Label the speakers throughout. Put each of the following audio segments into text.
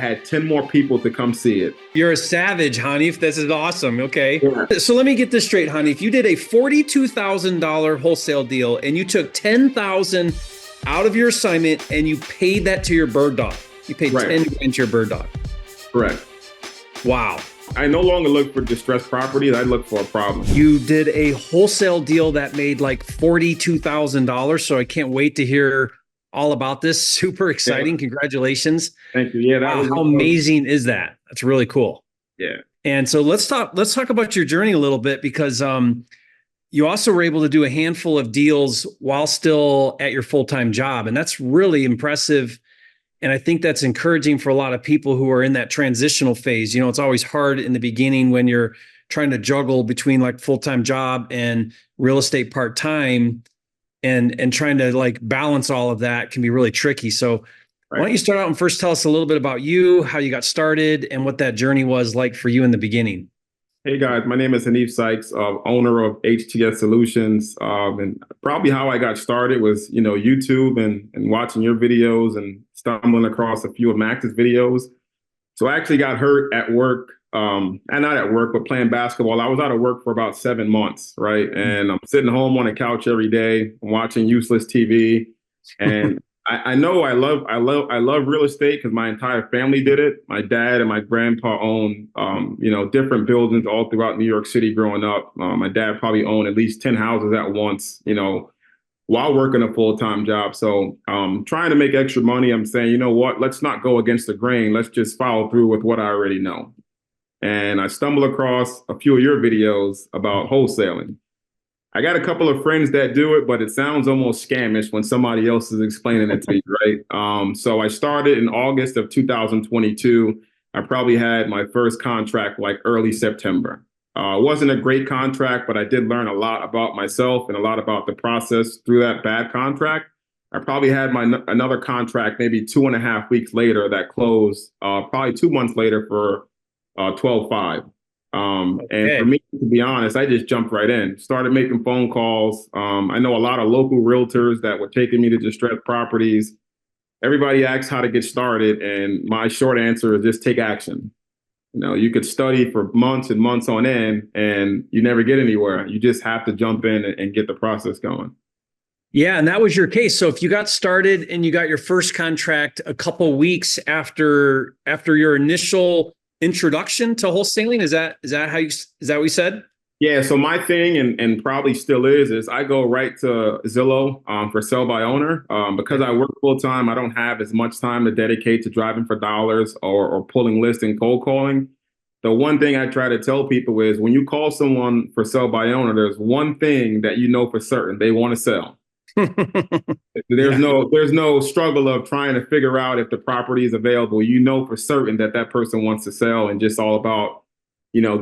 Speaker 1: had 10 more people to come see it.
Speaker 2: You're a savage, Hanif. This is awesome. Okay.
Speaker 1: Yeah.
Speaker 2: So let me get this straight, Hanif. You did a $42,000 wholesale deal and you took $10,000 out of your assignment and you paid that to your bird dog. You paid
Speaker 1: Right.
Speaker 2: 10 grand to your bird dog.
Speaker 1: Correct.
Speaker 2: Wow.
Speaker 1: I no longer look for distressed properties. I look for a problem.
Speaker 2: You did a wholesale deal that made like $42,000. So I can't wait to hear all about this. Super exciting.
Speaker 1: Yeah.
Speaker 2: Congratulations.
Speaker 1: Thank you. Yeah,
Speaker 2: Wow, how amazing is that? That's really cool.
Speaker 1: Yeah.
Speaker 2: And so let's talk about your journey a little bit, because you also were able to do a handful of deals while still at your full-time job. And that's really impressive. And I think that's encouraging for a lot of people who are in that transitional phase. You know, it's always hard in the beginning when you're trying to juggle between like full-time job and real estate part-time, and trying to like balance all of that can be really tricky. So why don't you start out and first tell us a little bit about you, how you got started, and what that journey was like for you in the beginning?
Speaker 1: Hey guys, my name is Hanif Sykes, owner of HTS Solutions. And probably how I got started was, YouTube and watching your videos and stumbling across a few of Max's videos. So I actually got hurt at work, and not at work, but playing basketball. I was out of work for about 7 months, right? And I'm sitting home on the couch every day, watching useless TV. And I know I love real estate because my entire family did it. My dad and my grandpa owned, different buildings all throughout New York City growing up. My dad probably owned at least 10 houses at once, while working a full-time job. So trying to make extra money, I'm saying, you know what, let's not go against the grain. Let's just follow through with what I already know. And I stumbled across a few of your videos about wholesaling. I got a couple of friends that do it, but it sounds almost scamish when somebody else is explaining it to you, right? So I started in August of 2022. I probably had my first contract like early September. It wasn't a great contract, but I did learn a lot about myself and a lot about the process through that bad contract. I probably had another contract maybe 2.5 weeks later that closed, probably 2 months later for 12.5. And for me, to be honest, I just jumped right in, started making phone calls. I know a lot of local realtors that were taking me to distressed properties. Everybody asks how to get started, and my short answer is just take action. You could study for months and months on end, and you never get anywhere. You just have to jump in and get the process going.
Speaker 2: Yeah, and that was your case. So if you got started and you got your first contract a couple weeks after your initial introduction to wholesaling, is that what you said?
Speaker 1: Yeah. So my thing, and probably still is I go right to Zillow for sell by owner. Because I work full time, I don't have as much time to dedicate to driving for dollars or pulling lists and cold calling. The one thing I try to tell people is when you call someone for sell by owner, there's one thing that you know for certain: they want to sell. There's no struggle of trying to figure out if the property is available. You know for certain that person wants to sell, and just all about,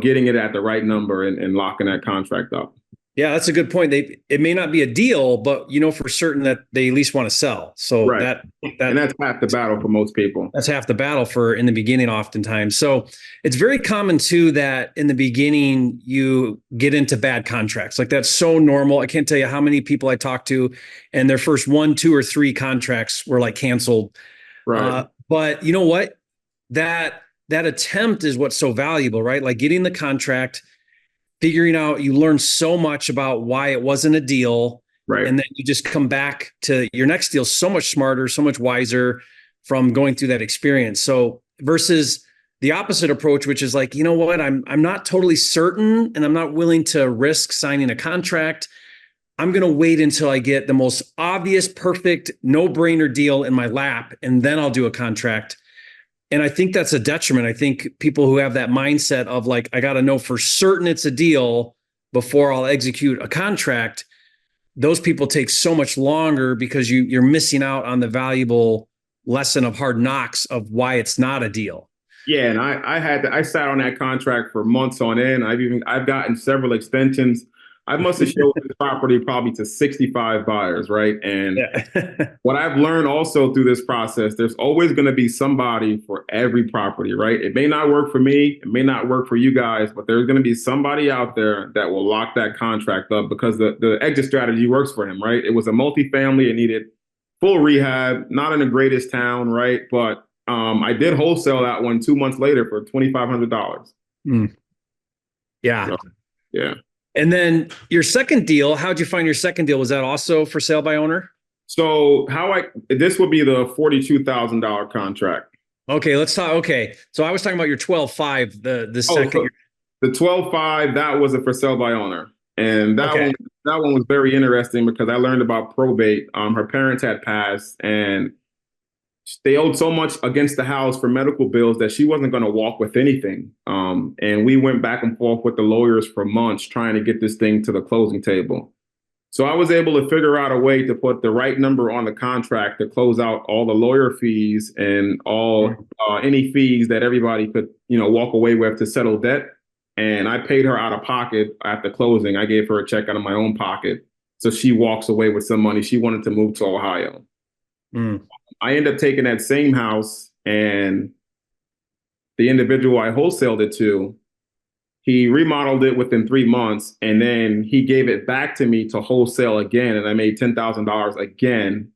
Speaker 1: getting it at the right number and locking that contract up.
Speaker 2: Yeah, that's a good point. It may not be a deal, but you know for certain that they at least want to sell. So
Speaker 1: right. And that's half the battle for most people.
Speaker 2: That's half the battle for in the beginning, oftentimes. So it's very common too that in the beginning you get into bad contracts. Like that's so normal. I can't tell you how many people I talked to, and their first 1, 2, or 3 contracts were like canceled.
Speaker 1: Right.
Speaker 2: But you know what? That attempt is what's so valuable, right? Like getting the contract, figuring out, you learn so much about why it wasn't a deal.
Speaker 1: Right.
Speaker 2: And then you just come back to your next deal so much smarter, so much wiser from going through that experience. So versus the opposite approach, which is like, you know what, I'm not totally certain and I'm not willing to risk signing a contract. I'm going to wait until I get the most obvious, perfect, no-brainer deal in my lap, and then I'll do a contract. And I think that's a detriment. I think people who have that mindset of like, I got to know for certain it's a deal before I'll execute a contract, those people take so much longer because you're missing out on the valuable lesson of hard knocks of why it's not a deal.
Speaker 1: Yeah, and I sat on that contract for months on end. I've gotten several extensions. I must have showed this property probably to 65 buyers, right? And what I've learned also through this process, there's always going to be somebody for every property, right? It may not work for me, it may not work for you guys, but there's going to be somebody out there that will lock that contract up because the exit strategy works for him, right? It was a multifamily, it needed full rehab, not in the greatest town, right? But I did wholesale that one 2 months later for $2,500.
Speaker 2: Mm. Yeah.
Speaker 1: So, yeah.
Speaker 2: And then your second deal, how'd you find your second deal? Was that also for sale by owner?
Speaker 1: So this would be the $42,000 contract.
Speaker 2: Okay, let's talk. Okay. So I was talking about your 12.5, the
Speaker 1: Oh,
Speaker 2: second.
Speaker 1: so the 12.5, that was a for sale by owner. And
Speaker 2: Okay.
Speaker 1: that one was very interesting because I learned about probate. Her parents had passed and they owed so much against the house for medical bills that she wasn't going to walk with anything. And we went back and forth with the lawyers for months trying to get this thing to the closing table. So I was able to figure out a way to put the right number on the contract to close out all the lawyer fees and all any fees that everybody could, walk away with to settle debt. And I paid her out of pocket at the closing. I gave her a check out of my own pocket. So she walks away with some money. She wanted to move to Ohio.
Speaker 2: Mm.
Speaker 1: I ended up taking that same house, and the individual I wholesaled it to, he remodeled it within 3 months, and then he gave it back to me to wholesale again, and I made $10,000 again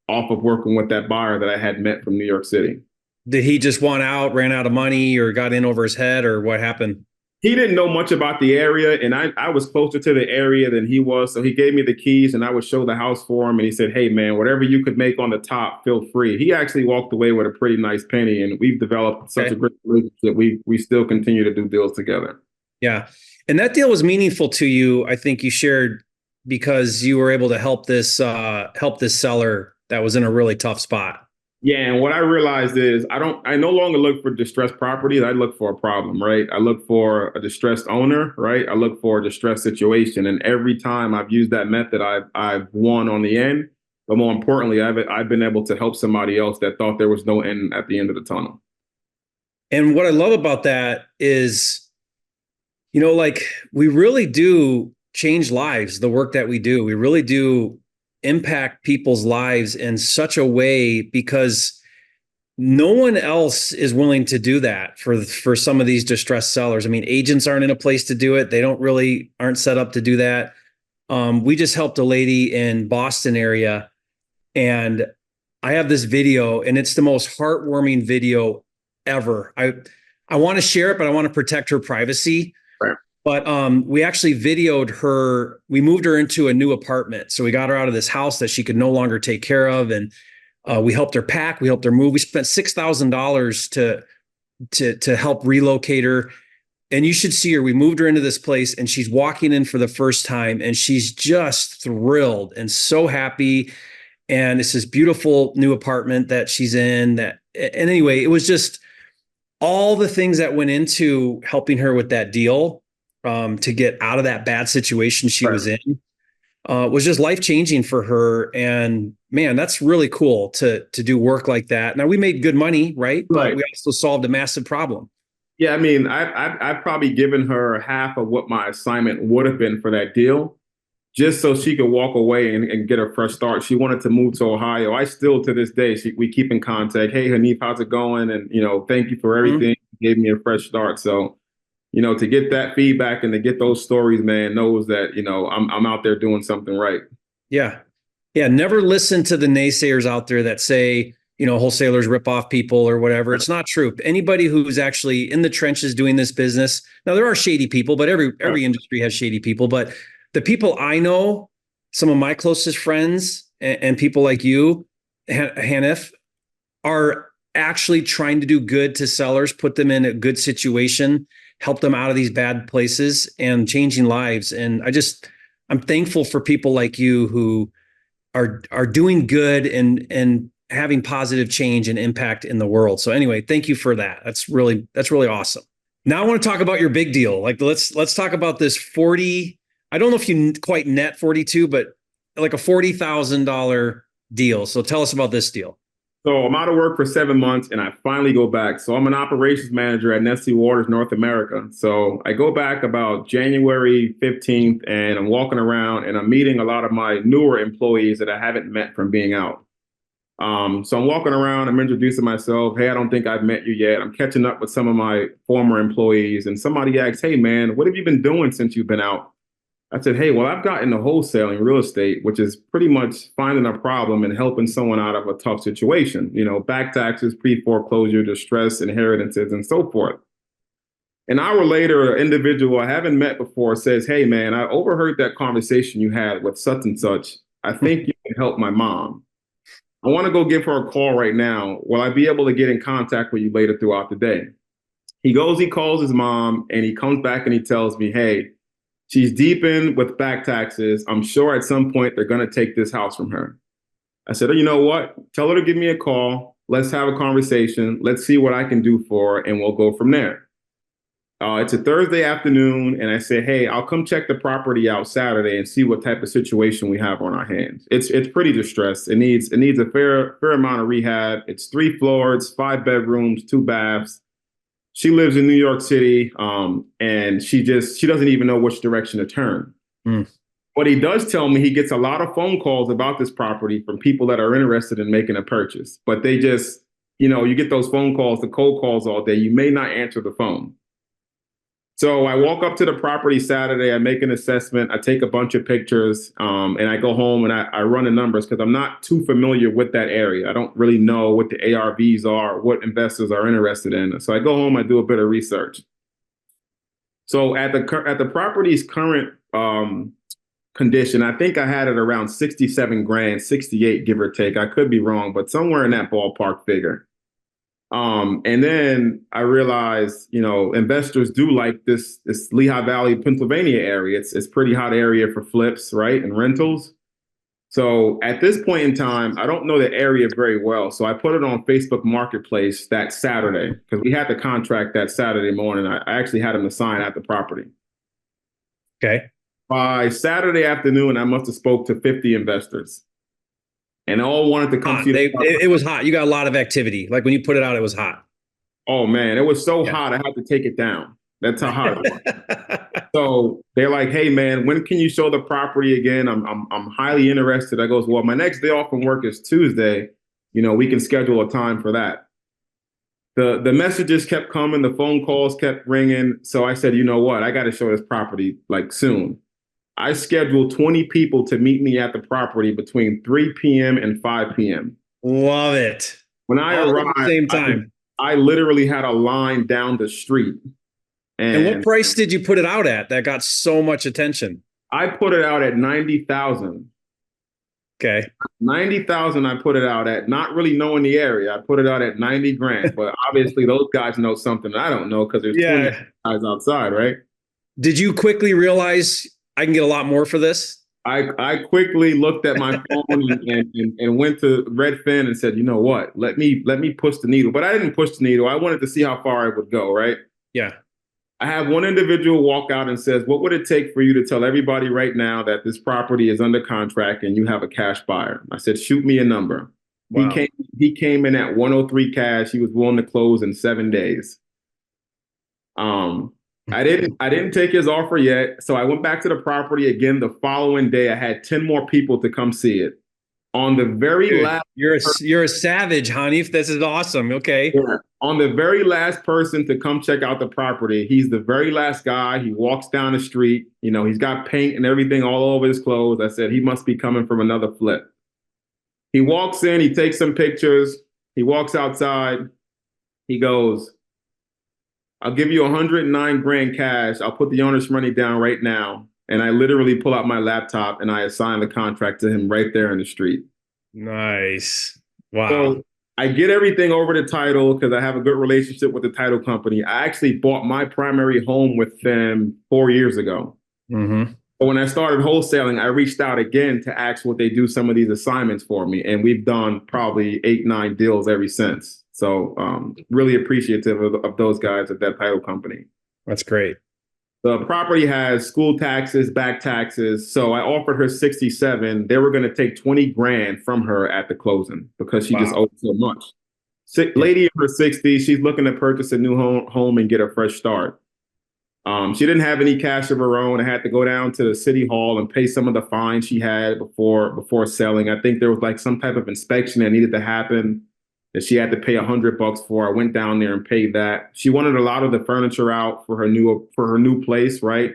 Speaker 1: off of working with that buyer that I had met from New York City.
Speaker 2: Did he just want out, ran out of money, or got in over his head, or what happened?
Speaker 1: He didn't know much about the area, and I was closer to the area than he was. So he gave me the keys, and I would show the house for him. And he said, "Hey, man, whatever you could make on the top, feel free." He actually walked away with a pretty nice penny, and we've developed such a great relationship. We still continue to do deals together.
Speaker 2: Yeah. And that deal was meaningful to you. I think you shared because you were able to help this seller that was in a really tough spot.
Speaker 1: Yeah, and what I realized is I no longer look for distressed properties. I look for a problem, right? I look for a distressed owner, right? I look for a distressed situation. And every time I've used that method, I've won on the end. But more importantly, I've been able to help somebody else that thought there was no end at the end of the tunnel.
Speaker 2: And what I love about that is, like we really do change lives, the work that we do. We really do impact people's lives in such a way because no one else is willing to do that for some of these distressed sellers. I mean, agents aren't in a place to do it. They aren't set up to do that. We just helped a lady in Boston area, and I have this video, and it's the most heartwarming video ever. I want to share it, but I want to protect her privacy.
Speaker 1: Right.
Speaker 2: But we actually videoed her. We moved her into a new apartment. So we got her out of this house that she could no longer take care of. And we helped her pack. We helped her move. We spent $6,000 to help relocate her. And you should see her. We moved her into this place, and she's walking in for the first time, and she's just thrilled and so happy. And it's this beautiful new apartment that she's in. And anyway, it was just all the things that went into helping her with that deal. To get out of that bad situation she was in was just life-changing for her. And man, that's really cool to do work like that. Now we made good money, right? But we also solved a massive problem.
Speaker 1: Yeah, I mean, I've probably given her half of what my assignment would have been for that deal, just so she could walk away and get a fresh start. She wanted to move to Ohio. I still, to this day, we keep in contact. Hey, Hanif, how's it going? And, thank you for everything. You gave me a fresh start. So, to get that feedback and to get those stories, man, knows that, I'm out there doing something right.
Speaker 2: Yeah. Yeah. Never listen to the naysayers out there that say, wholesalers rip off people or whatever. It's not true. Anybody who's actually in the trenches doing this business. Now there are shady people, but every industry has shady people. But the people I know, some of my closest friends and people like you, Hanif, are actually trying to do good to sellers, put them in a good situation, help them out of these bad places and changing lives. And I'm thankful for people like you who are doing good and having positive change and impact in the world. So anyway, thank you for that. That's really awesome. Now I want to talk about your big deal. Like let's talk about this 40. I don't know if you quite net 42, but like a $40,000 deal. So tell us about this deal.
Speaker 1: So I'm out of work for 7 months and I finally go back. So I'm an operations manager at Nestle Waters North America. So I go back about January 15th and I'm walking around and I'm meeting a lot of my newer employees that I haven't met from being out. So I'm walking around, I'm introducing myself. Hey, I don't think I've met you yet. I'm catching up with some of my former employees and somebody asks, hey man, what have you been doing since you've been out? I said, hey, well, I've gotten into wholesaling real estate, which is pretty much finding a problem and helping someone out of a tough situation, back taxes, pre-foreclosure, distress, inheritances, and so forth. An hour later, an individual I haven't met before says, hey, man, I overheard that conversation you had with such and such. I think you can help my mom. I want to go give her a call right now. Will I be able to get in contact with you later throughout the day? He goes, he calls his mom, and he comes back and he tells me, hey, she's deep in with back taxes. I'm sure at some point they're going to take this house from her. I said, oh, you know what? Tell her to give me a call. Let's have a conversation. Let's see what I can do for her, and we'll go from there. It's a Thursday afternoon, and I said, hey, I'll come check the property out Saturday and see what type of situation we have on our hands. It's pretty distressed. It needs a fair amount of rehab. It's 3 floors, 5 bedrooms, 2 baths. She lives in New York City, and she doesn't even know which direction to turn. Mm. But he does tell me he gets a lot of phone calls about this property from people that are interested in making a purchase. But they just, you get those phone calls, the cold calls all day. You may not answer the phone. So I walk up to the property Saturday, I make an assessment, I take a bunch of pictures, and I go home and I run the numbers because I'm not too familiar with that area. I don't really know what the ARVs are, what investors are interested in. So I go home, I do a bit of research. So at the property's current condition, I think I had it around 67 grand, 68, give or take. I could be wrong, but somewhere in that ballpark figure. And then I realized, investors do like this Lehigh Valley, Pennsylvania area. It's pretty hot area for flips, right? And rentals. So at this point in time, I don't know the area very well. So I put it on Facebook Marketplace that Saturday because we had the contract that Saturday morning. I actually had them to sign at the property.
Speaker 2: Okay.
Speaker 1: By Saturday afternoon, I must have spoke to 50 investors. And all wanted to come see
Speaker 2: it was hot. You got a lot of activity. Like when you put it out, it was hot.
Speaker 1: Oh, man, it was so hot, I had to take it down. That's how hot it was. So they're like, hey, man, when can you show the property again? I'm highly interested. I goes, well, my next day off from work is Tuesday. We can schedule a time for that. The messages kept coming. The phone calls kept ringing. So I said, you know what? I got to show this property like soon. I scheduled 20 people to meet me at the property between 3 p.m. and 5 p.m.
Speaker 2: Love it.
Speaker 1: When I arrived,
Speaker 2: at the same time.
Speaker 1: I literally had a line down the street.
Speaker 2: And what price did you put it out at that got so much attention?
Speaker 1: I put it out at 90,000.
Speaker 2: Okay.
Speaker 1: 90,000 I put it out at, not really knowing the area. I put it out at 90 grand, but obviously those guys know something I don't know because there's 20 guys outside, right?
Speaker 2: Did you quickly realize I can get a lot more for this?
Speaker 1: I quickly looked at my phone and went to Redfin and said, you know what, let me push the needle. But I didn't push the needle. I wanted to see how far it would go, right?
Speaker 2: Yeah.
Speaker 1: I have one individual walk out and says, what would it take for you to tell everybody right now that this property is under contract and you have a cash buyer? I said, shoot me a number. Wow. He came in at 103 cash. He was willing to close in 7 days. I didn't take his offer yet. So I went back to the property again the following day. I had 10 more people to come see it. On the very last,
Speaker 2: you're a savage, Hanif. This is awesome. Okay.
Speaker 1: Yeah. On the very last person to come check out the property, he's the very last guy. He walks down the street. He's got paint and everything all over his clothes. I said, he must be coming from another flip. He walks in, he takes some pictures. He walks outside. He goes, I'll give you 109 grand cash. I'll put the owner's money down right now. And I literally pull out my laptop and I assign the contract to him right there in the street.
Speaker 2: Nice. Wow.
Speaker 1: So I get everything over the title because I have a good relationship with the title company. I actually bought my primary home with them 4 years ago. Mm-hmm. But when I started wholesaling, I reached out again to ask would they do some of these assignments for me. And we've done probably 8-9 deals ever since. So really appreciative of those guys at that title company.
Speaker 2: That's great.
Speaker 1: The property has school taxes, back taxes. So I offered her 67. They were going to take 20 grand from her at the closing because she just owed so much. Lady in her 60s, she's looking to purchase a new home and get a fresh start. She didn't have any cash of her own. I had to go down to the city hall and pay some of the fines she had before selling. I think there was like some type of inspection that needed to happen that she had to pay $100 for. I went down there and paid that. She wanted a lot of the furniture out for her new place, right?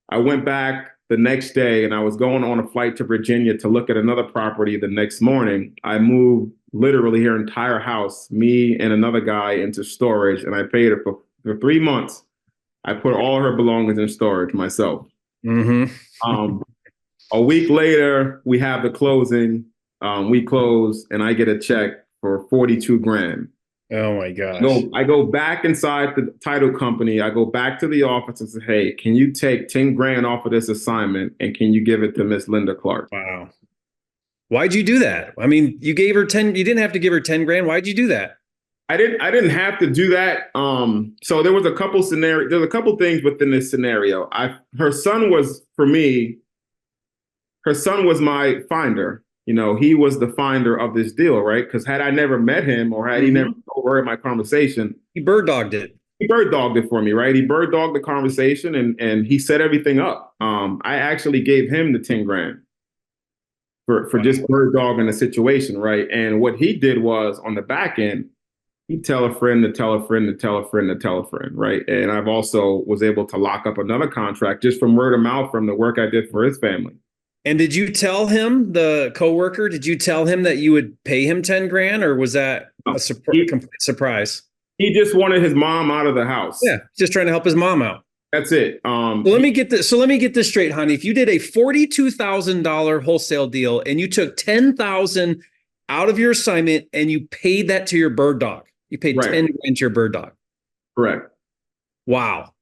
Speaker 1: I went back the next day and I was going on a flight to Virginia to look at another property the next morning, I moved literally her entire house, me and another guy, into storage, and I paid her for 3 months. I put all her belongings in storage myself.
Speaker 2: Mm-hmm.
Speaker 1: A week later, we have the closing. We close, and I get a check for 42 grand.
Speaker 2: Oh my gosh.
Speaker 1: I go back inside the title company. I go back to the office and say, hey, can you take 10 grand off of this assignment and can you give it to Miss Linda Clark?
Speaker 2: Wow. Why'd you do that? I mean, you gave her 10, you didn't have to give her 10 grand. Why'd you do that?
Speaker 1: I didn't have to do that. So there was a couple scenarios. There's a couple things within this scenario. Her son was, for me, her son was my finder. You know, he was the finder of this deal, right? Because had I never met him or had he never overheard my conversation,
Speaker 2: he bird dogged it.
Speaker 1: He bird dogged it for me, right? He bird dogged the conversation and he set everything up. I actually gave him the 10 grand for just bird dogging the situation, right? And what he did was on the back end, he'd tell a friend to tell a friend to tell a friend to tell a friend, right? And I've also was able to lock up another contract just from word of mouth from the work I did for his family.
Speaker 2: And did you tell him, the coworker, did you tell him that you would pay him 10 grand, or was that a complete surprise?
Speaker 1: He just wanted his mom out of the house.
Speaker 2: Yeah, just trying to help his mom out.
Speaker 1: That's it.
Speaker 2: Let me get this straight, honey. If you did a $42,000 wholesale deal and you took 10,000 out of your assignment and you paid that to your bird dog, you paid 10 grand to your bird dog.
Speaker 1: Correct.
Speaker 2: Wow.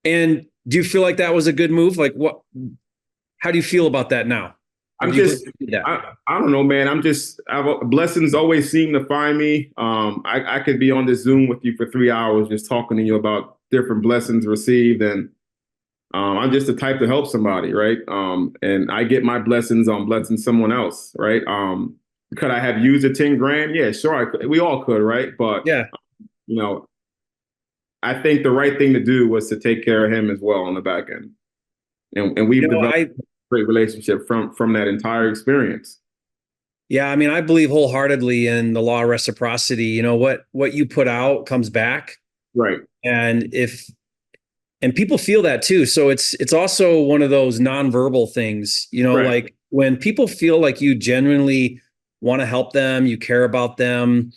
Speaker 2: And do you feel like that was a good move? Like what? How do you feel about that now?
Speaker 1: I don't know, man. Blessings always seem to find me. I could be on this Zoom with you for 3 hours just talking to you about different blessings received. And I'm just the type to help somebody, right? And I get my blessings on blessing someone else, right? Could I have used the 10 grand? Yeah, sure. I could. We all could, right? But,
Speaker 2: yeah,
Speaker 1: you know, I think the right thing to do was to take care of him as well on the back end. And we've developed a great relationship from that entire experience.
Speaker 2: Yeah, I mean, I believe wholeheartedly in the law of reciprocity. You know, what you put out comes back.
Speaker 1: Right.
Speaker 2: And people feel that too. So it's also one of those nonverbal things, you know, like when people feel like you genuinely want to help them, you care about them,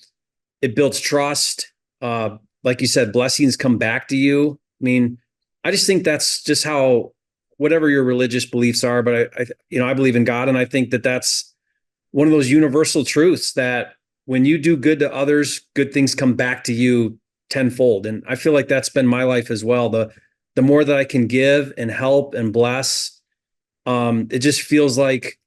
Speaker 2: it builds trust. Like you said, blessings come back to you. I mean, I just think that's just how, whatever your religious beliefs are, but I believe in God. And I think that that's one of those universal truths that when you do good to others, good things come back to you tenfold. And I feel like that's been my life as well. The more that I can give and help and bless, it just feels like,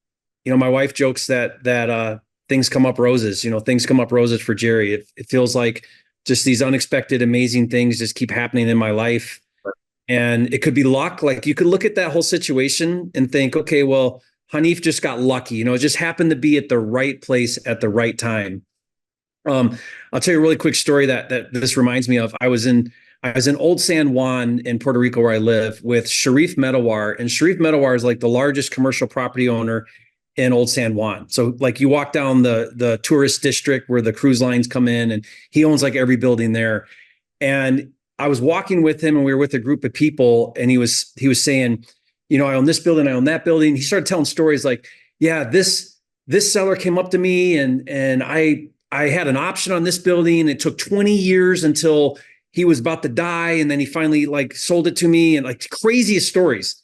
Speaker 2: you know, my wife jokes that things come up roses, you know, things come up roses for Jerry. It feels like just these unexpected, amazing things just keep happening in my life. And it could be luck. Like you could look at that whole situation and think, okay, well, Hanif just got lucky. You know, it just happened to be at the right place at the right time. I'll tell you a really quick story that this reminds me of. I was in Old San Juan in Puerto Rico where I live with Sharif Medawar. And Sharif Medawar is like the largest commercial property owner in Old San Juan. So like you walk down the tourist district where the cruise lines come in, and he owns like every building there. And I was walking with him and we were with a group of people, and he was saying, you know, I own this building, I own that building. He started telling stories like, yeah, this seller came up to me and I had an option on this building. It took 20 years until he was about to die. And then he finally like sold it to me, and like craziest stories.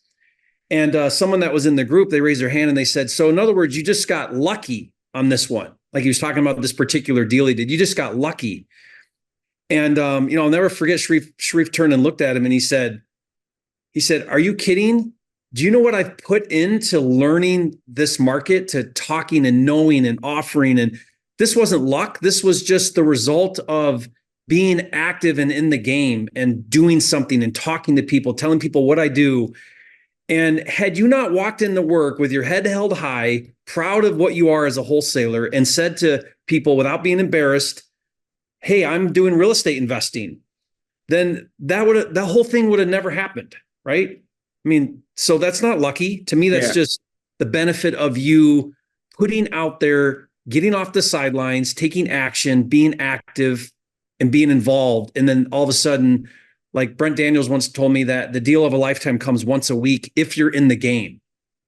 Speaker 2: And someone that was in the group, they raised their hand and they said, so in other words, you just got lucky on this one. Like he was talking about this particular deal he did. You just got lucky. And, you know, I'll never forget Sharif turned and looked at him and he said, are you kidding? Do you know what I've put into learning this market, to talking and knowing and offering? And this wasn't luck. This was just the result of being active and in the game and doing something and talking to people, telling people what I do. And had you not walked into work with your head held high, proud of what you are as a wholesaler, and said to people without being embarrassed, hey, I'm doing real estate investing, then that whole thing would have never happened, right? I mean, so that's not lucky. To me, that's just the benefit of you putting out there, getting off the sidelines, taking action, being active and being involved. And then all of a sudden, like Brent Daniels once told me that the deal of a lifetime comes once a week if you're in the game,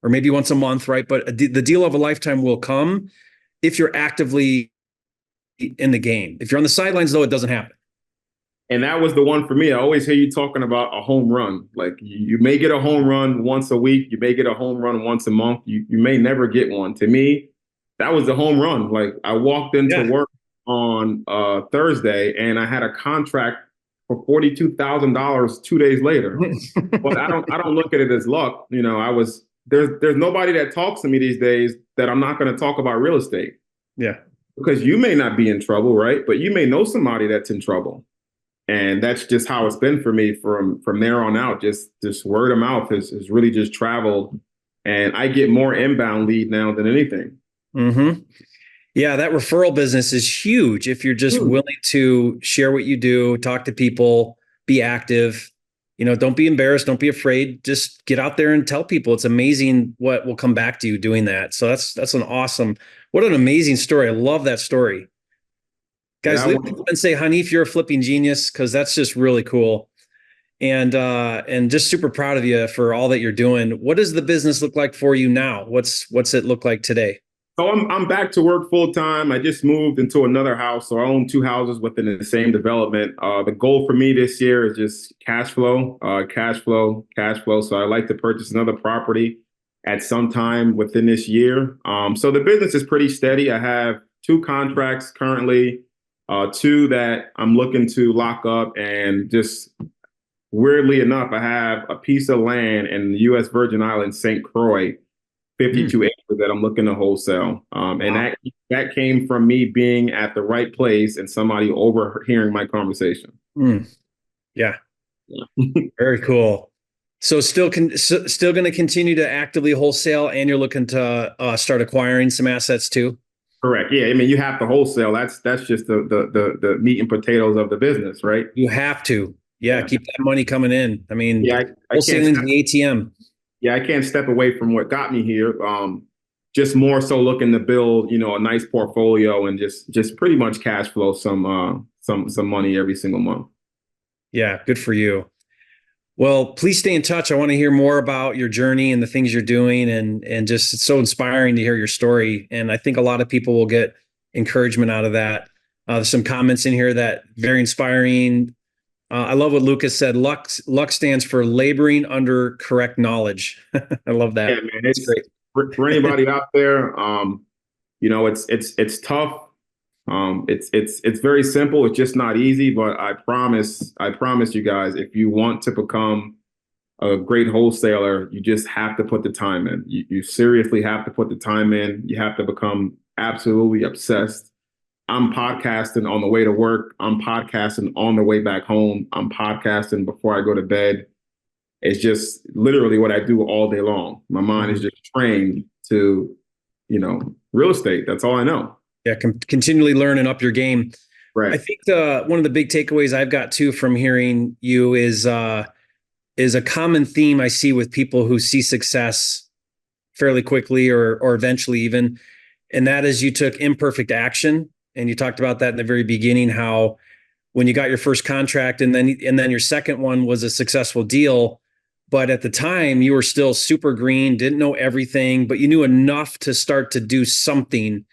Speaker 2: or maybe once a month, right? But the deal of a lifetime will come if you're actively in the game. If you're on the sidelines, though, it doesn't happen.
Speaker 1: And that was the one for me. I always hear you talking about a home run. Like you may get a home run once a week. You may get a home run once a month. You may never get one. To me, that was the home run. Like I walked into work on Thursday and I had a contract for $42,000 2 days later. But I don't look at it as luck. You know, there's nobody that talks to me these days that I'm not going to talk about real estate.
Speaker 2: Yeah.
Speaker 1: Because you may not be in trouble, right? But you may know somebody that's in trouble. And that's just how it's been for me from there on out. Just word of mouth has really just traveled. And I get more inbound lead now than anything.
Speaker 2: Mm-hmm. Yeah, that referral business is huge if you're just willing to share what you do, talk to people, be active. You know, don't be embarrassed, don't be afraid. Just get out there and tell people. It's amazing what will come back to you doing that. So that's what an amazing story. I love that story. Guys, leave and say, Hanif, you're a flipping genius, because that's just really cool. And just super proud of you for all that you're doing. What does the business look like for you now? What's it look like today?
Speaker 1: So I'm back to work full time. I just moved into another house. So I own 2 houses within the same development. The goal for me this year is just cash flow. So I like to purchase another property at some time within this year. So the business is pretty steady. I have 2 contracts currently. 2 that I'm looking to lock up, and just weirdly enough, I have a piece of land in the U.S. Virgin Islands, St. Croix, 52 acres that I'm looking to wholesale. And that came from me being at the right place and somebody overhearing my conversation.
Speaker 2: Yeah. Very cool. So still going to continue to actively wholesale, and you're looking to start acquiring some assets too?
Speaker 1: Correct. Yeah. I mean, you have to wholesale. That's just the meat and potatoes of the business, right?
Speaker 2: You have to. Yeah. Keep that money coming in. I mean, wholesaling the ATM.
Speaker 1: Yeah. I can't step away from what got me here. Just more so looking to build, a nice portfolio and just pretty much cash flow some money every single month.
Speaker 2: Yeah. Good for you. Well, please stay in touch. I want to hear more about your journey and the things you're doing, and just, it's so inspiring to hear your story. And I think a lot of people will get encouragement out of that. There's some comments in here that very inspiring. I love what Lucas said. Luck stands for laboring under correct knowledge. I love that.
Speaker 1: Yeah, man, it's great for anybody out there. It's tough. It's very simple. It's just not easy, but I promise you guys, if you want to become a great wholesaler, you just have to put the time in. You seriously have to put the time in. You have to become absolutely obsessed. I'm podcasting on the way to work. I'm podcasting on the way back home. I'm podcasting before I go to bed. It's just literally what I do all day long. My mind is just trained to, real estate. That's all I know.
Speaker 2: Yeah, continually learn and up your game.
Speaker 1: Right.
Speaker 2: I think one of the big takeaways I've got too from hearing you is a common theme I see with people who see success fairly quickly or eventually even, and that is you took imperfect action. And you talked about that in the very beginning, how when you got your first contract and then your second one was a successful deal, but at the time you were still super green, didn't know everything, but you knew enough to start to do something.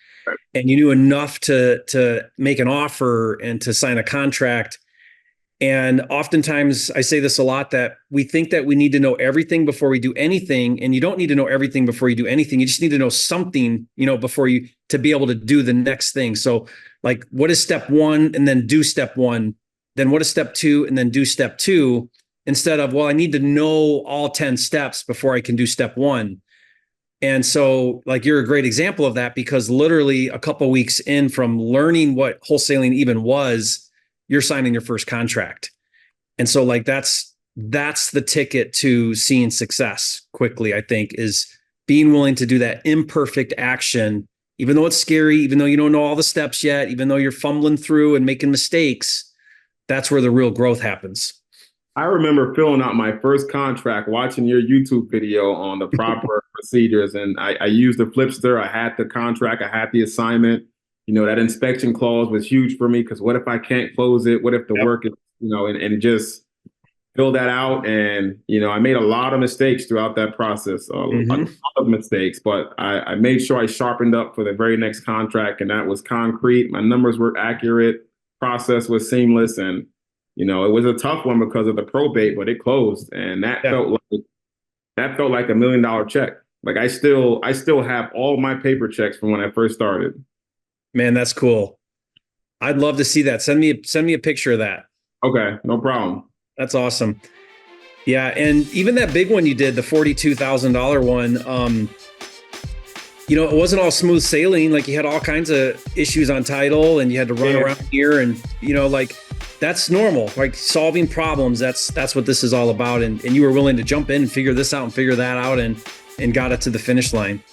Speaker 2: And you knew enough to make an offer and to sign a contract. And oftentimes I say this a lot, that we think that we need to know everything before we do anything. And you don't need to know everything before you do anything. You just need to know something, before you, to be able to do the next thing. So like, what is step 1? And then do step 1. Then what is step 2? And then do step 2, instead of, well, I need to know all 10 steps before I can do step 1. And so like, you're a great example of that, because literally a couple of weeks in from learning what wholesaling even was, you're signing your first contract. And so like, that's the ticket to seeing success quickly, I think, is being willing to do that imperfect action, even though it's scary, even though you don't know all the steps yet, even though you're fumbling through and making mistakes. That's where the real growth happens.
Speaker 1: I remember filling out my first contract, watching your YouTube video on the proper procedures. And I used the Flipster. I had the contract. I had the assignment. That inspection clause was huge for me, because what if I can't close it? What if the work is, and just filled that out, and I made a lot of mistakes throughout that process, a lot of mistakes, but I made sure I sharpened up for the very next contract, and that was concrete. My numbers were accurate, process was seamless, and it was a tough one because of the probate, but it closed, and that felt like $1 million check. Like I still have all my paper checks from when I first started.
Speaker 2: Man, that's cool. I'd love to see that. Send me a picture of that.
Speaker 1: Okay, no problem.
Speaker 2: That's awesome. Yeah, and even that big one you did, the $42,000 one, it wasn't all smooth sailing. Like you had all kinds of issues on title, and you had to run around here, and like that's normal. Like solving problems, that's what this is all about. And you were willing to jump in and figure this out and figure that out, and got it to the finish line.